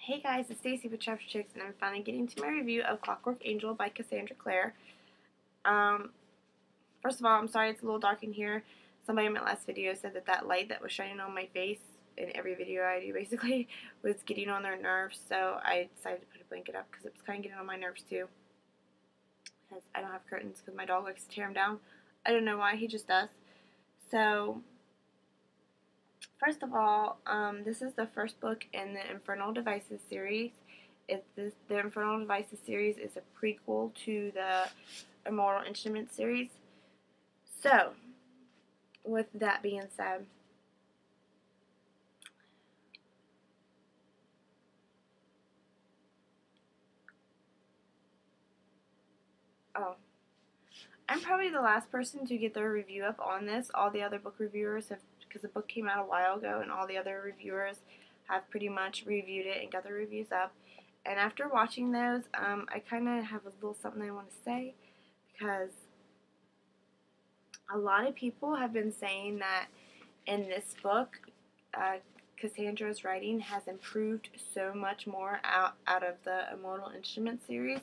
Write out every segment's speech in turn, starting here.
Hey guys, it's Stacy with Chapter 6, and I'm finally getting to my review of Clockwork Angel by Cassandra Clare. First of all, I'm sorry it's a little dark in here. Somebody in my last video said that light that was shining on my face in every video I do basically was getting on their nerves, so I decided to put a blanket up because it was kind of getting on my nerves too. Because I don't have curtains because my dog likes to tear them down. I don't know why, he just does. So, first of all, this is the first book in the Infernal Devices series. The Infernal Devices series is a prequel to the Immortal Instruments series. So, with that being said, I'm probably the last person to get their review up on this. All the other book reviewers have, because the book came out a while ago, and all the other reviewers have pretty much reviewed it and got their reviews up. And after watching those, I kind of have a little something I want to say, because a lot of people have been saying that in this book, Cassandra's writing has improved so much more out of the Immortal Instruments series.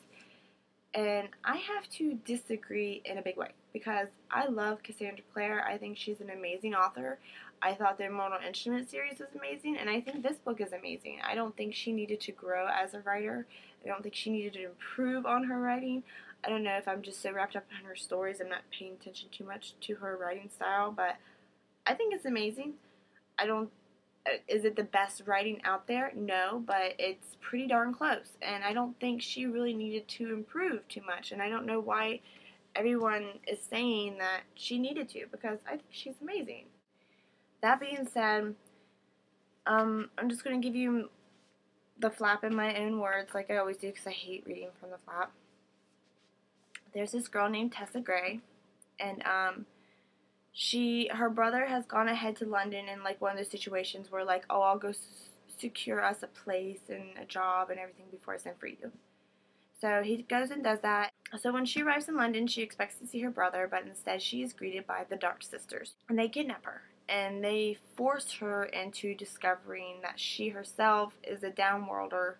And I have to disagree in a big way, because I love Cassandra Clare. I think she's an amazing author. I thought the Immortal Instruments series was amazing, and I think this book is amazing. I don't think she needed to grow as a writer. I don't think she needed to improve on her writing. I don't know if I'm just so wrapped up in her stories, I'm not paying attention too much to her writing style, but I think it's amazing. Is it the best writing out there? No, but it's pretty darn close, and I don't think she really needed to improve too much, and I don't know why everyone is saying that she needed to, because I think she's amazing. That being said, I'm just going to give you the flap in my own words, like I always do, because I hate reading from the flap. There's this girl named Tessa Gray, and her brother has gone ahead to London in like one of those situations where like, oh, I'll go secure us a place and a job and everything before I send for you. So he goes and does that. So when she arrives in London, she expects to see her brother, but instead she is greeted by the Dark Sisters, and they kidnap her, and they force her into discovering that she herself is a downworlder.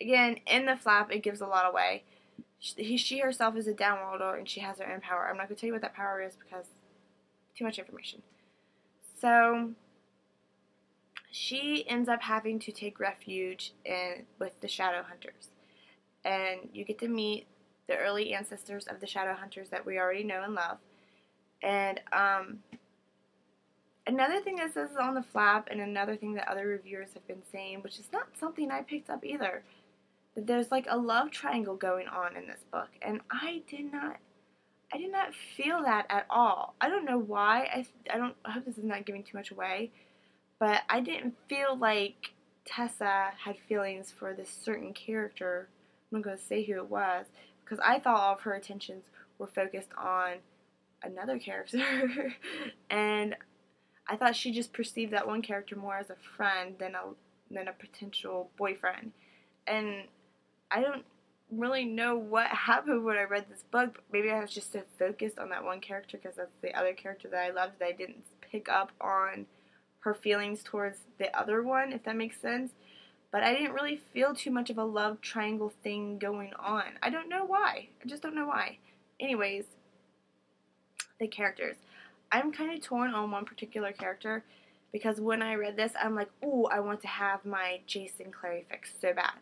Again, in the flap, it gives a lot away. She herself is a downworlder, and she has her own power. I'm not going to tell you what that power is because too much information. So she ends up having to take refuge with the Shadow Hunters, and you get to meet the early ancestors of the Shadow Hunters that we already know and love. And another thing that says on the flap, and another thing that other reviewers have been saying, which is not something I picked up either, that there's like a love triangle going on in this book, and I did not feel that at all. I don't know why. I hope this is not giving too much away, but I didn't feel like Tessa had feelings for this certain character. I'm not going to say who it was, because I thought all of her attentions were focused on another character, and I thought she just perceived that one character more as a friend than a potential boyfriend. And I don't really know what happened when I read this book, but maybe I was just so focused on that one character because that's the other character that I loved, that I didn't pick up on her feelings towards the other one, if that makes sense. But I didn't really feel too much of a love triangle thing going on. I don't know why. I just don't know why. Anyways, the characters. I'm kind of torn on one particular character, because when I read this, I'm like, ooh, I want to have my Jason Clary fix so bad.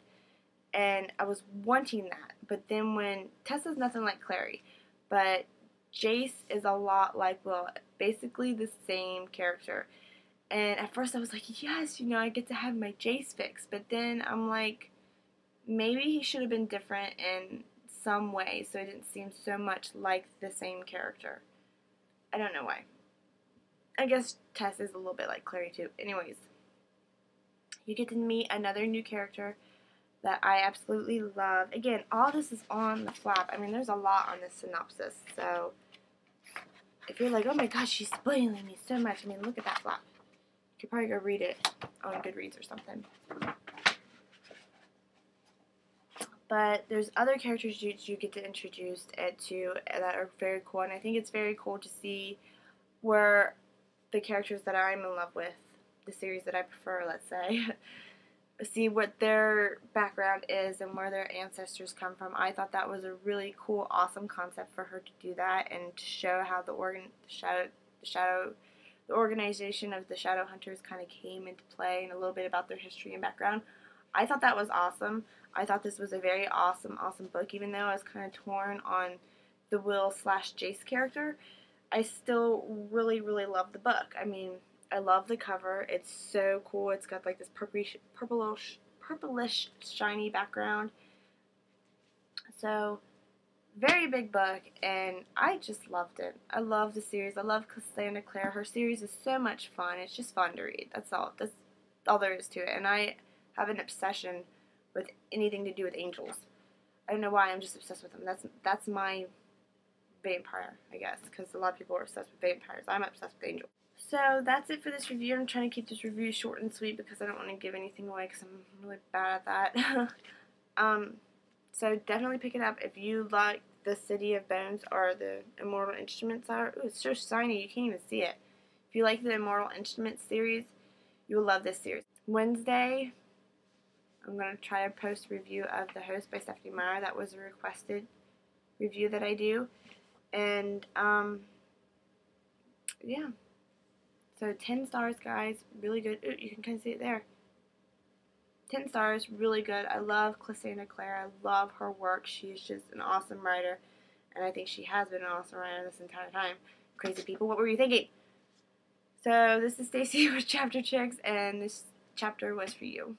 And I was wanting that. But then when Tessa's nothing like Clary, but Jace is a lot like Will, basically the same character. And at first I was like, yes, I get to have my Jace fix. But then I'm like, maybe he should have been different in some way so it didn't seem so much like the same character. I don't know why. I guess Tess is a little bit like Clary too. Anyways, you get to meet another new character that I absolutely love. Again, all this is on the flap. I mean, there's a lot on this synopsis, so if you're like, oh my gosh, she's spoiling me so much, I mean, look at that flap. You could probably go read it on Goodreads or something. But there's other characters you get to introduce to that are very cool, and I think it's very cool to see where the characters that I'm in love with, the series that I prefer, let's say, see what their background is and where their ancestors come from. I thought that was a really cool, awesome concept for her to do that and to show how the organization of the Shadow Hunters kind of came into play and a little bit about their history and background. I thought that was awesome. I thought this was a very awesome book, even though I was kind of torn on the Will/Jace character. I still really love the book. I mean, I love the cover. It's so cool. It's got like this purplish shiny background. So, very big book, and I just loved it. I love the series. I love Cassandra Clare. Her series is so much fun. It's just fun to read. That's all there is to it. And I have an obsession with anything to do with angels. I don't know why. I'm just obsessed with them. That's my vampire, I guess, because a lot of people are obsessed with vampires. I'm obsessed with angels. So that's it for this review. I'm trying to keep this review short and sweet because I don't want to give anything away because I'm really bad at that. So definitely pick it up if you like the City of Bones or the Immortal Instruments are. Ooh, it's so shiny you can't even see it. If you like the Immortal Instruments series, you will love this series. Wednesday, I'm going to try to post a review of The Host by Stephanie Meyer. That was a requested review that I do. And, yeah. So 10 stars, guys. Really good. Ooh, you can kind of see it there. 10 stars. Really good. I love Cassandra Clare. I love her work. She's just an awesome writer. And I think she has been an awesome writer this entire time. Crazy people, what were you thinking? So this is Stacy with Chapter Chicks, and this chapter was for you.